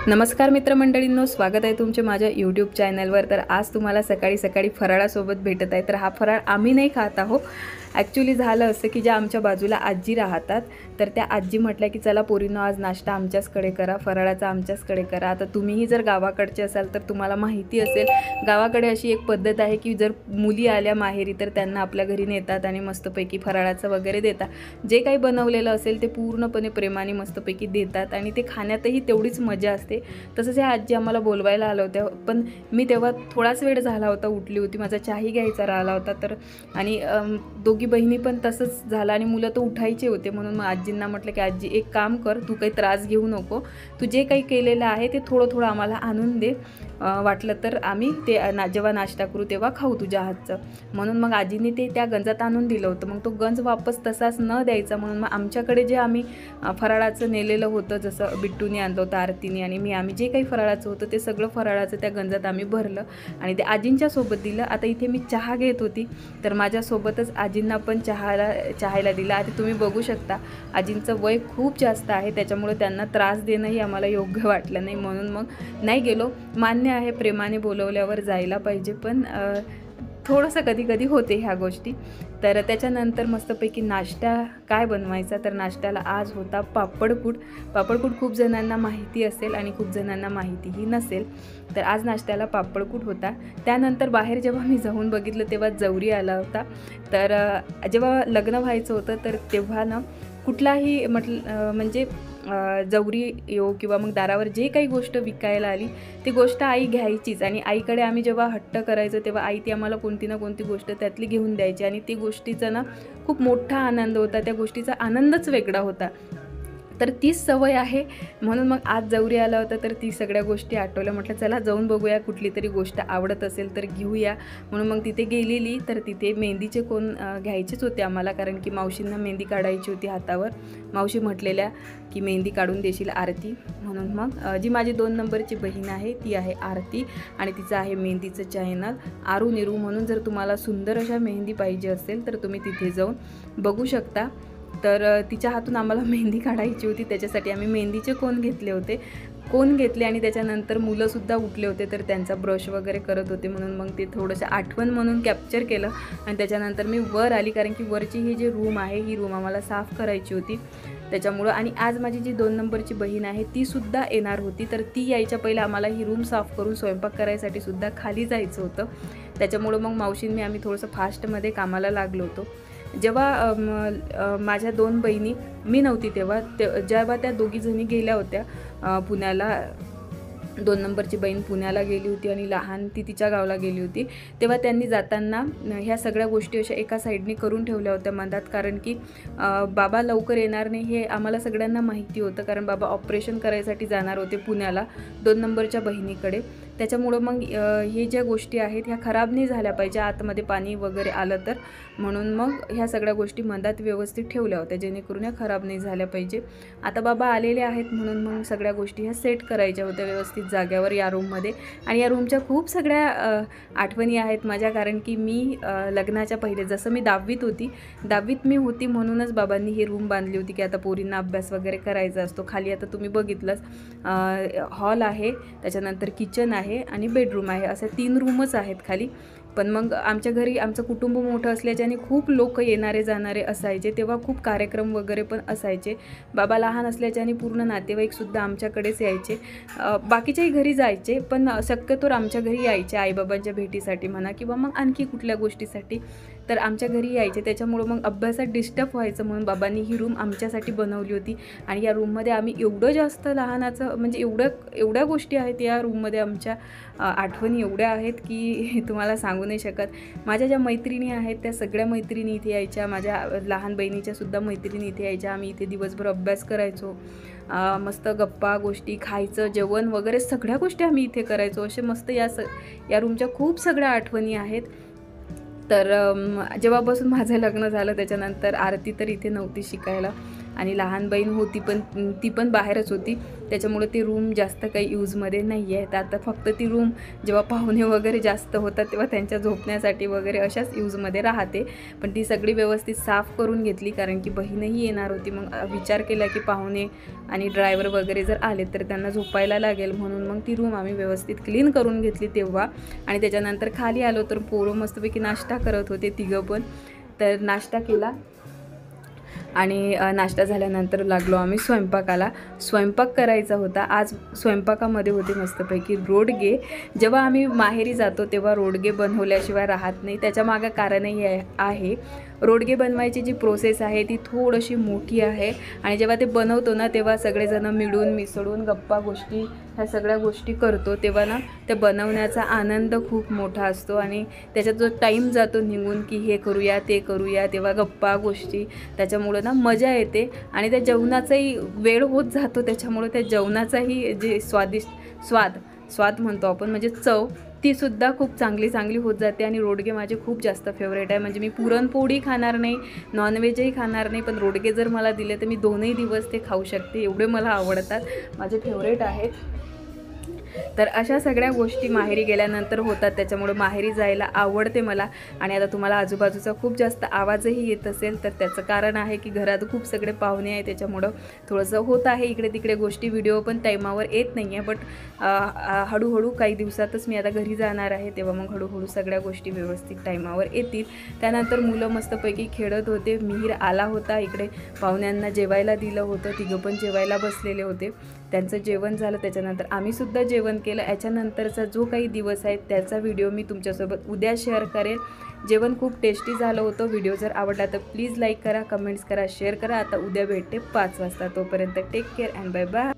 नमस्कार मित्रमंडळींनो, स्वागत आहे तुमचे माझ्या यूट्यूब चॅनलवर। तर आज तुम्हाला सकाळी सकाळी फराळासोबत भेटत आहे। तर हा फराळ आम्ही नाही खात आहो। ॲक्च्युली झालं असं की ज्या आमच्या बाजूला आजी राहतात, तर त्या आजी म्हटल्या की चला पोरींनो आज नाश्ता आमच्याचकडे करा, फराळाचा आमच्याचकडे करा। आता तुम्हीही जर गावाकडचे असाल तर तुम्हाला माहिती असेल, गावाकडे अशी एक पद्धत आहे की जर मुली आल्या माहेरी तर त्यांना आपल्या घरी नेतात आणि मस्तपैकी फराळाचं वगैरे देतात। जे काही बनवलेलं असेल ते पूर्णपणे प्रेमाने मस्तपैकी देतात आणि ते खाण्यातही तेवढीच मजा असते। तसंच ह्या आजी आम्हाला बोलवायला आल्या होत्या, पण मी तेव्हा थोडाच वेळ झाला होता, उठली होती, माझा चहाही घ्यायचा राहिला होता। तर आणि दोघी बहिणी पण तसंच झालं आणि मुलं तर उठायचे होते, म्हणून मग आजींना म्हटलं की आजी एक काम कर, तू काही त्रास घेऊ नको, तू जे काही केलेलं आहे ते थोडं थोडं आम्हाला आणून दे, वाटलं तर आम्ही ते जेव्हा नाश्ता करू तेव्हा खाऊ तुझ्या हातचं। म्हणून मग आजीने ते त्या गंजात आणून दिलं होतं। मग तो गंज वापस तसाच न द्यायचा म्हणून मग आमच्याकडे जे आम्ही फराळाचं नेलेलं होतं, जसं बिट्टूने आणलं होतं, आरतीने आणि आम्ही जे काही फराळाचं होतं ते सगळं फराळाचं त्या गंजात आम्ही भरलं आणि ते आजींच्या सोबत दिलं। आता इथे मी चहा घेत होती, तर माझ्यासोबतच आजींना पण चहायला दिला। आता तुम्ही बघू शकता आजींचं वय खूप जास्त आहे, त्याच्यामुळे त्यांना त्रास देणंही आम्हाला योग्य वाटलं नाही, म्हणून मग नाही गेलो। मान्य आहे प्रेमाने बोलवल्यावर जायला पाहिजे, पण थोडंसं कधी कधी होते ह्या गोष्टी। तर त्याच्यानंतर मस्तपैकी नाश्ता काय बनवायचा, तर नाश्त्याला आज होता पापडकूट। पापडकूट खूप जणांना माहिती असेल आणि खूप जणांना माहितीही नसेल, तर आज नाश्त्याला पापडकूट होता। त्यानंतर बाहेर जेव्हा मी जाऊन बघितलं तेव्हा जवरी आला होता। तर जेव्हा लग्न व्हायचं होतं तर तेव्हा ना कुठलाही म्हणजे जवरी येऊ किंवा मग दारावर जे काही गोष्ट विकायला आली ती गोष्ट आई घ्यायचीच आणि आईकडे आम्ही जेव्हा हट्ट करायचो तेव्हा आई ती आम्हाला कोणती ना कोणती गोष्ट त्यातली घेऊन द्यायची आणि ती गोष्टीचा ना खूप मोठा आनंद होता, त्या गोष्टीचा आनंदच वेगळा होता। तर तीच सवय आहे, म्हणून मग आज जवरी आला होता तर ती सगळ्या गोष्टी आठवल्या। म्हटलं चला जाऊन बघूया, कुठली तरी गोष्ट आवडत असेल तर घेऊया, म्हणून मग तिथे गेलेली। तर तिथे मेहंदीचे कोण घ्यायचेच होते आम्हाला, कारण की मावशींना मेहंदी काढायची होती हातावर। मावशी म्हटलेल्या की मेहंदी काढून देशील आरती, म्हणून मग जी माझी 2 नंबरची बहीण आहे ती आहे आरती आणि तिचं आहे मेहंदीचं चॅनल आरू निरू म्हणून। जर तुम्हाला सुंदर अशा मेहंदी पाहिजे असेल तर तुम्ही तिथे जाऊन बघू शकता। तर तिच्या हातून आम्हाला मेहंदी काढायची होती, त्याच्यासाठी आम्ही मेहंदीचे कोण घेतले आणि त्याच्यानंतर मुलंसुद्धा उठले होते, तर त्यांचा ब्रश वगैरे करत होते, म्हणून मग ते थोडंसं आठवण म्हणून कॅप्चर केलं। आणि त्याच्यानंतर मी वर आली, कारण की वरची ही जी रूम आहे ही रूम आम्हाला साफ करायची होती त्याच्यामुळं। आणि आज माझी जी 2 नंबरची बहीण आहे तीसुद्धा येणार होती, तर ती यायच्या पहिलं आम्हाला ही रूम साफ करून स्वयंपाक करायसाठी सुद्धा खाली जायचं होतं, त्याच्यामुळं मग मावशींनी आम्ही थोडंसं फास्टमध्ये कामाला लागलो होतो। जेव्हा माझ्या 2 बहिणी, मी नव्हती तेव्हा, जेव्हा त्या दोघीजणी गेल्या होत्या पुण्याला, 2 नंबरची बहीण पुण्याला गेली होती आणि लहान ती तिच्या गावाला गेली होती, तेव्हा त्यांनी जाताना ह्या सगळ्या गोष्टी अशा एका साईडने करून ठेवल्या होत्या मधात, कारण की बाबा लवकर येणार नाही हे आम्हाला सगळ्यांना माहिती होतं, कारण बाबा ऑपरेशन करायसाठी जाणार होते पुण्याला 2 नंबरच्या बहिणीकडे। त्याच्यामुळं मग हे ज्या गोष्टी आहेत ह्या खराब नाही झाल्या पाहिजे, आतमध्ये पाणी वगैरे आलं तर, म्हणून मग ह्या सगळ्या गोष्टी मधात व्यवस्थित ठेवल्या होत्या, जेणेकरून ह्या खराब नाही झाल्या पाहिजे। आता बाबा आलेले आहेत म्हणून मग सगळ्या गोष्टी ह्या सेट करायच्या होत्या व्यवस्थित जाग्यावर या रूममध्ये। आणि या रूमच्या खूप सगळ्या आठवणी आहेत माझ्या, कारण की मी लग्नाच्या पहिले, जसं मी 10वीत मी होती म्हणूनच बाबांनी ही रूम बांधली होती की आता पोरींना अभ्यास वगैरे करायचा असतो। खाली आता तुम्ही बघितलंच हॉल आहे, त्याच्यानंतर किचन आहे आणि बेडरूम आहे, असे 3 रूमच आहेत खाली। पण मग आमच्या घरी आमचं कुटुंब मोठं असल्याच्याने खूप लोक येणारे जाणारे असायचे, तेव्हा खूप कार्यक्रम वगैरे पण असायचे। बाबा लहान असल्याच्याने पूर्ण नातेवाईकसुद्धा आमच्याकडेच यायचे, बाकीच्याही घरी जायचे, पण शक्यतोवर आमच्या घरी यायचे आईबाबांच्या भेटीसाठी म्हणा किंवा मग आणखी कुठल्या गोष्टीसाठी, तर आमच्या घरी यायचे। त्याच्यामुळं मग अभ्यासात डिस्टर्ब व्हायचं, म्हणून बाबांनी ही रूम आमच्यासाठी बनवली होती। आणि या रूममध्ये आम्ही एवढं जास्त लहानाचं म्हणजे एवढ्या गोष्टी आहेत या रूममध्ये, आमच्या आठवणी एवढ्या आहेत की तुम्हाला सांगू नाही शकत। माझ्या ज्या मैत्रिणी आहेत त्या सगळ्या मैत्रिणी इथे यायच्या, माझ्या लहान बहिणीच्या सुद्धा मैत्रिणी इथे यायच्या। आम्ही इथे दिवसभर अभ्यास करायचो, मस्त गप्पा गोष्टी, खायचं जेवण वगैरे सगळ्या गोष्टी आम्ही इथे करायचो। असे मस्त या रूमच्या खूप सगळ्या आठवणी आहेत। तर जेव्हापासून माझं लग्न झालं त्याच्यानंतर आरती तर इथे नव्हती शिकायला, आणि लहान बहीण होती पण ती पण बाहेरच होती, त्याच्यामुळे ती रूम जास्त काही यूजमध्ये नाही आहे. तर आता फक्त ती रूम जेव्हा पाहुणे वगैरे जास्त होतात तेव्हा त्यांच्या झोपण्यासाठी वगैरे अशाच यूजमध्ये राहते. पण ती सगळी व्यवस्थित साफ करून घेतली, कारण की बहीणही येणार होती. मग विचार केला की पाहुणे आणि ड्रायव्हर वगैरे जर आले तर त्यांना झोपायला लागेल, म्हणून मग ती रूम आम्ही व्यवस्थित क्लीन करून घेतली तेव्हा. आणि त्याच्यानंतर खाली आलो तर पोरं मस्तपैकी नाश्ता करत होते तिघं पण. तर नाश्ता केला आणि नाश्ता झाल्यानंतर लागलो आम्ही स्वयंपाकाला. स्वयंपाक करायचा होता आज. स्वयंपाकामध्ये होते मस्तपैकी रोडगे. जेव्हा आम्ही माहेरी जातो तेव्हा रोडगे बनवल्याशिवाय राहत नाही. त्याच्यामागं कारणही आहे. रोडगे बनवायची जी प्रोसेस आहे ती थोडीशी मोठी आहे आणि जेव्हा ते बनवतो ना तेव्हा सगळेजण मिळून मिसळून गप्पा गोष्टी ह्या सगळ्या गोष्टी करतो, तेव्हा ना ते बनवण्याचा आनंद खूप मोठा असतो आणि त्याच्यात जो टाईम जातो निघून की हे करूया ते करूया, तेव्हा गप्पा गोष्टी, त्याच्यामुळं ना मजा येते. आणि त्या जेवणाचाही वेळ होत जातो, त्याच्यामुळं त्या जेवणाचाही जे स्वाद म्हणतो आपण, म्हणजे चव, तीसुद्धा खूप चांगली होत जाते. आणि रोडगे माझे खूप जास्त फेवरेट आहे. म्हणजे मी पुरणपोळी खाणार नाही, नॉनव्हेजही खाणार नाही, पण रोडगे जर मला दिले तर मी 2ही दिवस ते खाऊ शकते, एवढे मला आवडतात, माझे फेवरेट आहेत. तर अशा सगळ्या गोष्टी माहेरी गेल्यानंतर होतात, त्याच्यामुळे माहेरी जायला आवडते मला. आणि आता तुम्हाला आजूबाजूचा खूप जास्त आवाजही येत असेल तर त्याचं कारण आहे की घरात खूप सगळे पाहुणे आहे, त्याच्यामुळं थोडंसं होत आहे इकडे तिकडे गोष्टी. व्हिडिओ पण टाईमावर येत नाही आहे, बट हळूहळू काही दिवसातच मी आता घरी जाणार आहे, तेव्हा मग हळूहळू सगळ्या गोष्टी व्यवस्थित टाईमावर येतील. त्यानंतर मुलं मस्तपैकी खेळत होते. मिहीर आला होता इकडे, पाहुण्यांना जेवायला दिलं होतं, तिघं पण जेवायला बसलेले होते. त्यांचं जेवण झालं, त्याच्यानंतर आम्हीसुद्धा जेवण केलं. याच्यानंतरचा जो काही दिवस आहे त्याचा व्हिडिओ मी तुमच्यासोबत उद्या शेअर करेन. जेवण खूप टेस्टी झालं होतं. व्हिडिओ जर आवडला तर प्लीज लाईक करा, कमेंट्स करा, शेअर करा. आता उद्या भेटते 5 वाजता. तोपर्यंत take care and bye bye.